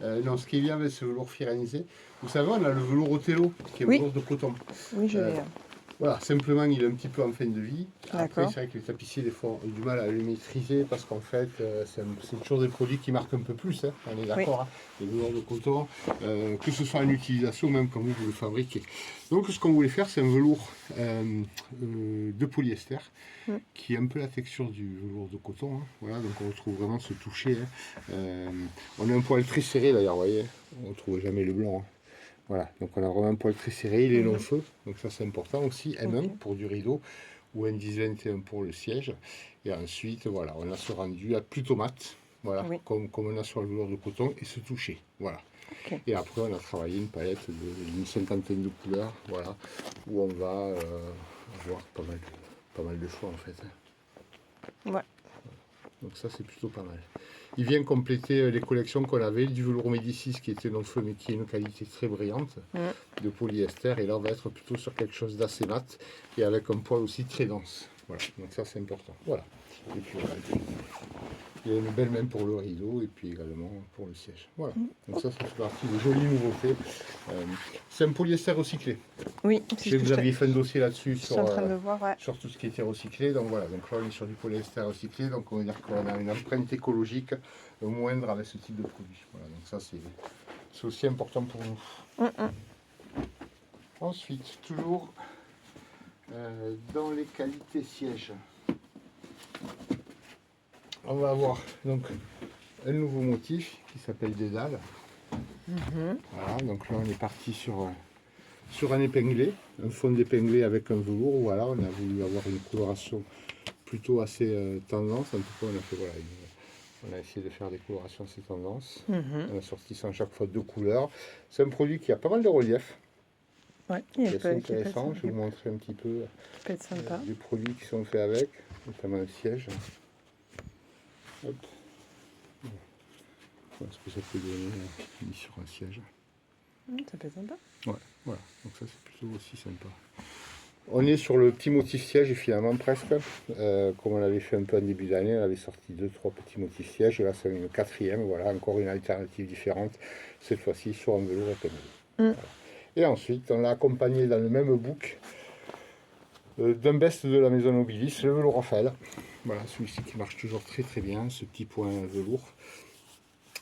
Non, ce qui est bien avec ce velours Firenze, vous savez, on a le velours Othello, qui est un Oui. velours de coton. Oui, je Euh, l'ai. Voilà, simplement, il est un petit peu en fin de vie. Après, D'accord. c'est vrai que les tapissiers, des fois, ont du mal à le maîtriser parce qu'en fait, c'est toujours des produits qui marquent un peu plus, hein, on est d'accord, hein, les velours de coton, que ce soit en utilisation, même quand vous le fabriquez. Donc, ce qu'on voulait faire, c'est un velours de polyester qui a un peu la texture du velours de coton. Hein. Voilà, donc on retrouve vraiment ce toucher. Hein. On a un poil très serré d'ailleurs, vous voyez, on ne trouve jamais le blanc. Hein. Voilà, donc on a vraiment un poil très serré, il est long feu, donc ça c'est important aussi. M1 pour du rideau ou N10-21 pour le siège. Et ensuite, voilà, on a ce rendu à plutôt mat, voilà, comme on a sur le velours de coton, et ce toucher. Voilà. Okay. Et après, on a travaillé une palette d'une cinquantaine de couleurs, voilà, où on va avoir pas mal de choix en fait. Hein. Ouais. Donc ça c'est plutôt pas mal. Il vient compléter les collections qu'on avait, du velours Médicis qui était non feu mais qui est une qualité très brillante, de polyester, et là on va être plutôt sur quelque chose d'assez mat et avec un poil aussi très dense. Voilà, donc ça c'est important. Voilà. Et puis voilà. Il y a une belle main pour le rideau et puis également pour le siège. Voilà. Donc ça fait partie de jolies nouveautés. C'est un polyester recyclé. Oui, je sais que vous aviez fait un dossier là-dessus sur tout ce qui était recyclé. Donc voilà, donc là on est sur du polyester recyclé, donc on va dire qu'on a une empreinte écologique moindre avec ce type de produit. Voilà, donc ça c'est aussi important pour nous. Ensuite, toujours dans les qualités sièges, on va avoir donc un nouveau motif qui s'appelle Dédale. Voilà, donc là on est parti sur un épinglé, un fond d'épinglé avec un velours. Voilà, on a voulu avoir une coloration plutôt assez tendance. En tout cas, on a fait voilà, on a essayé de faire des colorations assez tendances. On a sorti ça en chaque fois 2 couleurs. C'est un produit qui a pas mal de relief. Ouais, qui est assez intéressant. Je vais vous montrer un petit peu les produits qui sont faits avec, notamment le siège. Hop. Voilà ce que ça peut donner sur un siège. Ça peut être sympa. Ouais, voilà, donc ça c'est plutôt aussi sympa. On est sur le petit motif siège finalement presque, comme on l'avait fait un peu en début d'année, on avait sorti 2-3 petits motifs sièges, et là c'est une 4e, voilà, encore une alternative différente, cette fois-ci sur un velours épinglé. Voilà. Et ensuite on l'a accompagné dans le même book d'un best de la maison Nobilis, le velours Raphaël. Voilà, celui-ci qui marche toujours très très bien, ce petit point velours.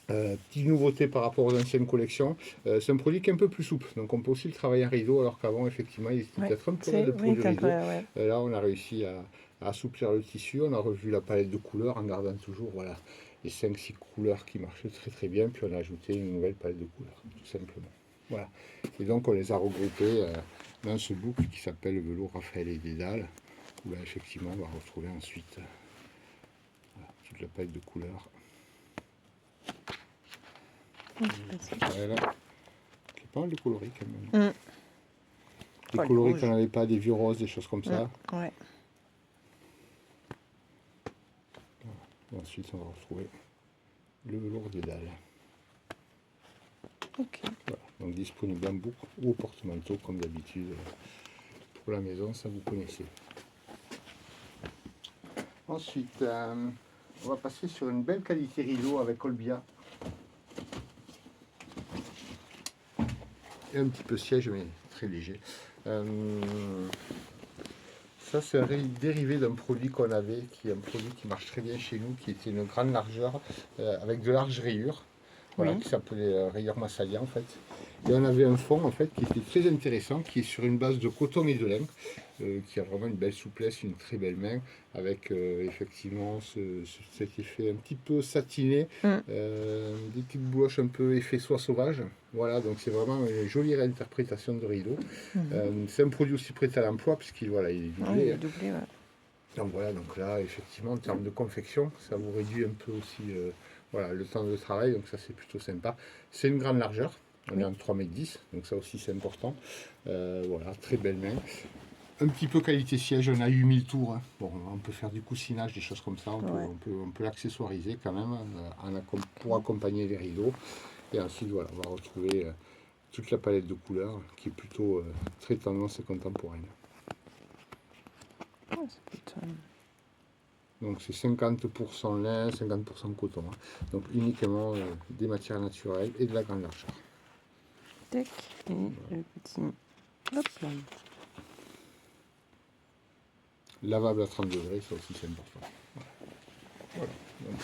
Petite nouveauté par rapport aux anciennes collections, c'est un produit qui est un peu plus souple, donc on peut aussi le travailler en rideau, alors qu'avant effectivement il était peut-être un peu raide pour du rideau. Là on a réussi à assouplir le tissu, on a revu la palette de couleurs en gardant toujours voilà, les 5-6 couleurs qui marchaient très très bien, puis on a ajouté une nouvelle palette de couleurs, tout simplement. Voilà. Et donc on les a regroupés dans ce book qui s'appelle le velours Raphaël et Dédale, où là effectivement on va retrouver ensuite voilà, toute la palette de couleurs. Voilà. Qui est pas mal de coloris quand même. Des coloris qu'on n'avait pas, des vieux roses, des choses comme ça. Ouais. Et ensuite on va retrouver le velours Dédale. Ok. Voilà. Donc disponible en boucle ou au porte-manteau comme d'habitude. Pour la maison, ça vous connaissez. Ensuite, on va passer sur une belle qualité rideau avec Olbia. Et un petit peu siège, mais très léger. Ça, c'est un dérivé d'un produit qu'on avait, qui est un produit qui marche très bien chez nous, qui était une grande largeur, avec de larges rayures, voilà, qui s'appelait rayure Massalia en fait. Et on avait un fond en fait qui était très intéressant, qui est sur une base de coton et de lin, qui a vraiment une belle souplesse, une très belle main, avec effectivement cet effet un petit peu satiné, des petites bouloches un peu effet soie sauvage. Voilà, donc c'est vraiment une jolie réinterprétation de rideau. C'est un produit aussi prêt à l'emploi, puisqu'il voilà, il est doublé. Oui, il est doublé, ouais. Donc voilà, donc là, effectivement, en termes de confection, ça vous réduit un peu aussi voilà, le temps de travail, donc ça c'est plutôt sympa. C'est une grande largeur, on est en 3,10 m, donc ça aussi c'est important. Voilà, très belle main. Un petit peu qualité siège, on a 8000 tours. Hein. Bon, on peut faire du coussinage, des choses comme ça, on peut l'accessoiriser quand même pour accompagner les rideaux. Et ensuite, voilà, on va retrouver toute la palette de couleurs qui est plutôt très tendance et contemporaine. Donc c'est 50% lin, 50% coton. Hein. Donc uniquement des matières naturelles et de la grande largeur. Tac. Et le petit. Hop là. Lavable à 30 degrés, ça aussi c'est important. Voilà. Donc,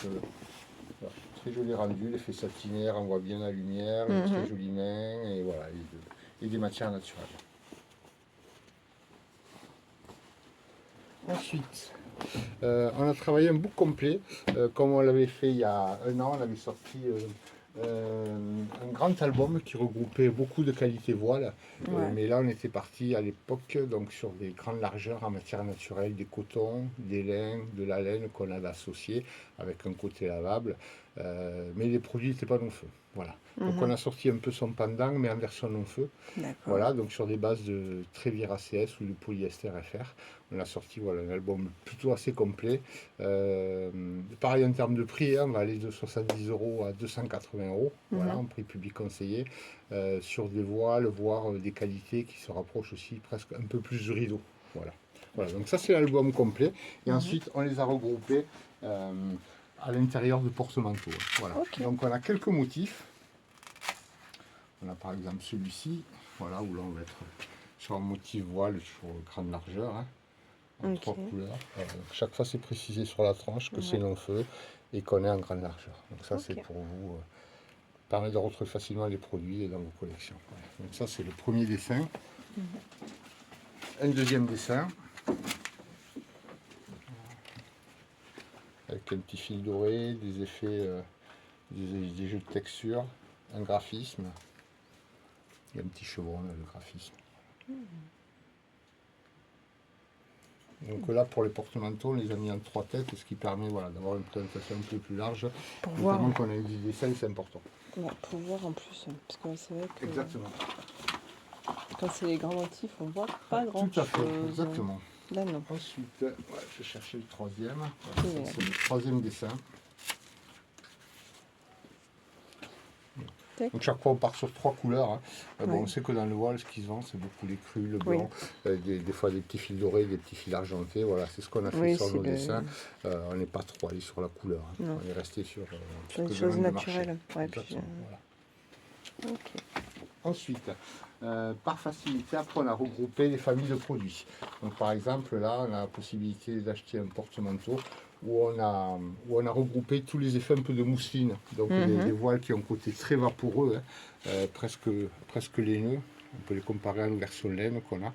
voilà. Très joli rendu, l'effet satinaire, on voit bien la lumière, une très jolie main, et voilà, et des matières naturelles. Ensuite, on a travaillé un book complet, comme on l'avait fait il y a un an, on avait sorti un grand album qui regroupait beaucoup de qualités voiles, Ouais. mais là on était parti à l'époque donc sur des grandes largeurs en matière naturelle, des cotons, des lains, de la laine qu'on avait associé avec un côté lavable, mais les produits n'étaient pas non-feu. Voilà. Donc on a sorti un peu son pendant, mais en version non-feu. D'accord. Voilà, donc sur des bases de Trévire ACS ou de polyester FR. On a sorti voilà, un album plutôt assez complet. Pareil en termes de prix, hein, on va aller de 70 € à 280 €, voilà, en prix public conseillé, sur des voiles, voire des qualités qui se rapprochent aussi presque un peu plus du rideau. Voilà. Voilà, donc ça c'est l'album complet. Et ensuite on les a regroupés à l'intérieur de porte-manteaux. Voilà. Ok. Donc on a quelques motifs. On a par exemple celui-ci, voilà, où là on va être sur un motif voile sur grande largeur, hein, en Ok. 3 couleurs. Chaque fois c'est précisé sur la tranche que c'est Ouais. non-feu et qu'on est en grande largeur. Donc ça c'est Ok. pour vous, permet de retrouver facilement les produits dans vos collections. Voilà. Donc ça c'est le premier dessin. Un deuxième dessin, avec un petit fil doré, des effets, des jeux de texture, un graphisme. Il y a un petit chevron là, le graphisme. Donc là, pour les porte-manteaux, on les a mis en 3 têtes, ce qui permet voilà, d'avoir une présentation un peu plus large. Pour Notamment voir. qu'on a eu des dessins, c'est important. Ouais, pour voir en plus. Parce que c'est vrai que Exactement. quand c'est les grands motifs, on voit pas grand Tout à fait, chose. exactement. Là non. Ensuite, ouais, je vais chercher le troisième. Voilà, ça, c'est le troisième dessin. Tac. Donc chaque fois on part sur 3 couleurs. Hein. Bon, Ouais. on sait que dans le voile, ce qui se vend, c'est beaucoup les crus, le Oui. blanc, des fois des petits fils dorés, des petits fils argentés. Voilà, c'est ce qu'on a fait Oui, sur c'est nos le- dessins. On n'est pas trop allé sur la couleur. Hein. Non. On est resté sur ce Des que choses demande le marché. naturelles. Ouais, puis, Exactement, voilà. ok. Ensuite, par facilité, après on a regroupé les familles de produits. Donc par exemple, là, on a la possibilité d'acheter un porte-manteau où on a regroupé tous les effets un peu de mousseline. Donc des voiles qui ont un côté très vaporeux, hein, presque laineux. On peut les comparer à nos versions laine qu'on a.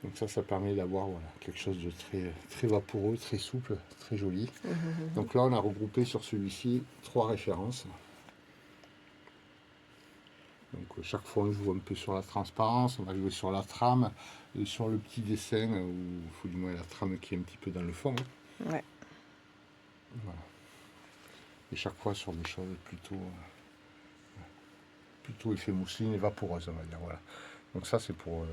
Donc ça permet d'avoir voilà, quelque chose de très, très vaporeux, très souple, très joli. Donc là, on a regroupé sur celui-ci 3 références. Donc chaque fois on joue un peu sur la transparence, on va jouer sur la trame, et sur le petit dessin, où il faut du moins la trame qui est un petit peu dans le fond. Hein. Ouais. Voilà. Et chaque fois sur des choses plutôt effet mousseline et vaporeuse, on va dire. Voilà. Donc ça c'est pour...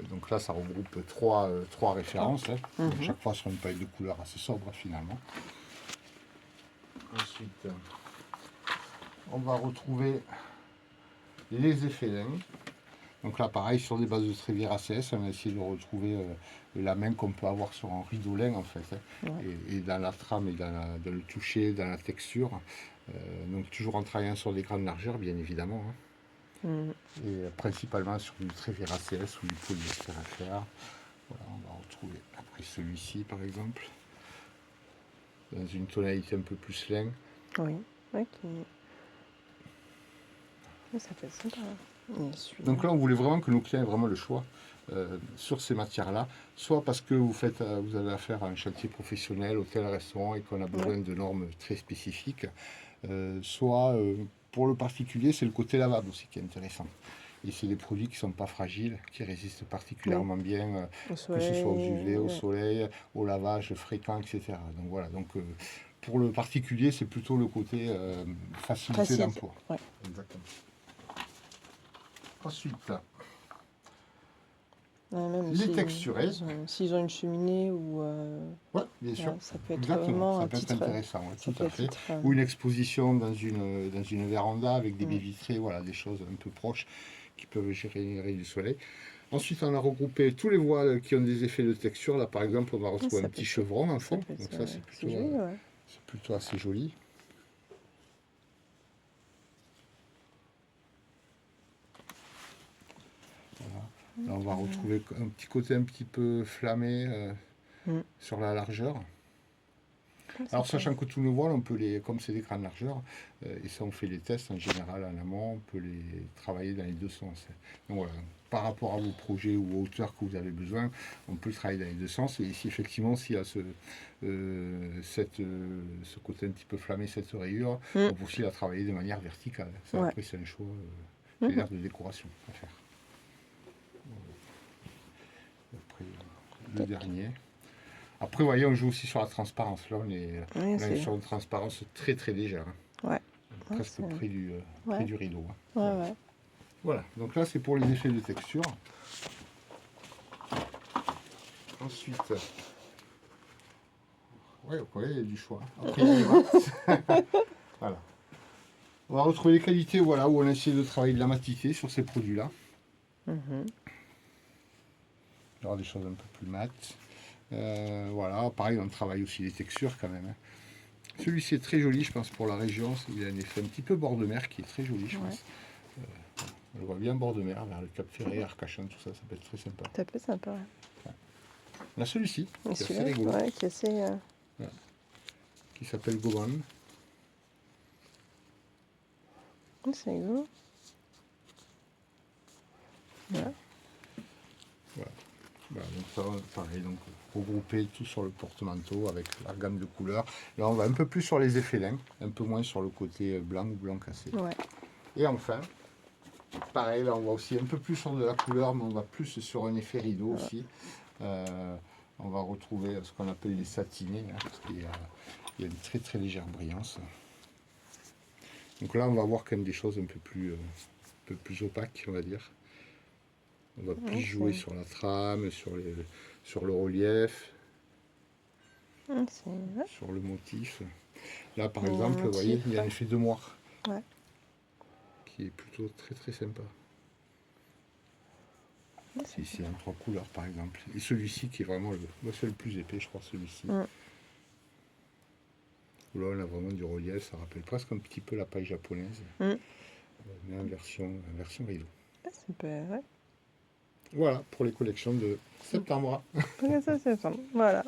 donc là ça regroupe trois références, hein. Donc, chaque fois sur une palette de couleurs assez sobre finalement. Ensuite, on va retrouver les effets lin. Donc là, pareil, sur des bases de Trévire ACS, on a essayé de retrouver la main qu'on peut avoir sur un rideau lin, en fait. Hein, et dans la trame, et dans le toucher, dans la texture. Donc toujours en travaillant sur des grandes largeurs, bien évidemment. Hein, et principalement sur du Trévire ACS ou du polyester FR. Voilà, on va retrouver après celui-ci, par exemple. Dans une tonalité un peu plus lin. Oui. Ok. Ça fait sympa. Donc là, on voulait vraiment que nos clients aient vraiment le choix sur ces matières-là, soit parce que vous avez affaire à un chantier professionnel, hôtel, restaurant, et qu'on a besoin de normes très spécifiques, soit pour le particulier, c'est le côté lavable aussi qui est intéressant. Et c'est des produits qui ne sont pas fragiles, qui résistent particulièrement bien, que ce soit aux UV, au soleil, au lavage fréquent, etc. Donc voilà, donc, pour le particulier, c'est plutôt le côté facilité d'emploi. Ouais. Exactement. Ensuite, les texturés. S'ils ont une cheminée ou... Oui, bien sûr. Ça peut être Exactement, vraiment ça un peut être titre. intéressant, ouais, Ça tout peut à être fait. titre, Ou une exposition dans une véranda avec des baies vitrées, voilà, des choses un peu proches qui peuvent générer du soleil. Ensuite, on a regroupé tous les voiles qui ont des effets de texture. Là, par exemple, on va retrouver ça un peut petit être- chevron en Ça fond. peut être, Donc ça, c'est c'est joli, ouais. plutôt assez joli. Là, on va retrouver un petit côté un petit peu flammé Mm. sur la largeur. Ça Alors, peut- sachant que tous nos voiles, on peut les, comme c'est des grandes largeurs, et ça, on fait les tests en général en amont, on peut les travailler dans les deux sens. Donc voilà, par rapport à vos projets ou aux hauteurs que vous avez besoin, on peut le travailler dans les deux sens. Et ici, effectivement, s'il y a ce côté un petit peu flammé, cette rayure, Mm. on peut aussi la travailler de manière verticale. Ça, Ouais. après, c'est un choix, Mhm. c'est l'air de décoration à faire. Après, le Tac. dernier. Après, vous voyez, on joue aussi sur la transparence. Là, on est, Oui, on est c'est... sur une transparence très très légère. Hein. Ouais. Ouais, Presque c'est- près du Ouais. rideau. Hein. Ouais, ouais. Voilà, donc là c'est pour les effets de texture. Ensuite, ouais, il y a du choix. Après, il y a les mats. Voilà. On va retrouver les qualités voilà, où on a essayé de travailler de la matité sur ces produits-là. Mhm. Il y aura des choses un peu plus mates. Voilà, pareil, on travaille aussi les textures quand même. Hein. Celui-ci est très joli, je pense, pour la région. Il a un effet un petit peu bord de mer qui est très joli, je Ouais. pense. On le voit bien bord de mer, vers le Cap Ferret, Arcachon, tout ça, ça peut être très sympa. Ça peut être sympa, ouais. On a celui-ci, Et qui est assez celui-là, rigolo, ouais, qui est assez... qui s'appelle Goban. C'est rigolo. Voilà. Voilà, donc ça, pareil, donc regrouper tout sur le porte-manteau avec la gamme de couleurs. Là, on va un peu plus sur les effets lin, un peu moins sur le côté blanc ou blanc cassé. Ouais. Et enfin, pareil, là, on va aussi un peu plus sur de la couleur, mais on va plus sur un effet rideau aussi. On va retrouver ce qu'on appelle les satinés, hein, parce qu'il y a une très très légère brillance. Donc là, on va voir quand même des choses un peu plus opaques, on va dire. On va plus jouer sur la trame, sur le relief, C'est... sur le motif. Là, par Il y a un exemple, vous voyez, motif, il y a un ouais. effet de moire Ouais. qui est plutôt très très sympa. C'est ici en 3 couleurs, par exemple. Et celui-ci qui est vraiment moi, c'est le plus épais, je crois, celui-ci. Mm. Là, on a vraiment du relief, ça rappelle presque un petit peu la paille japonaise, Mm. mais en version rideau. Ça peut... Ouais. Voilà pour les collections de septembre. Ok, ça, c'est ça. Voilà.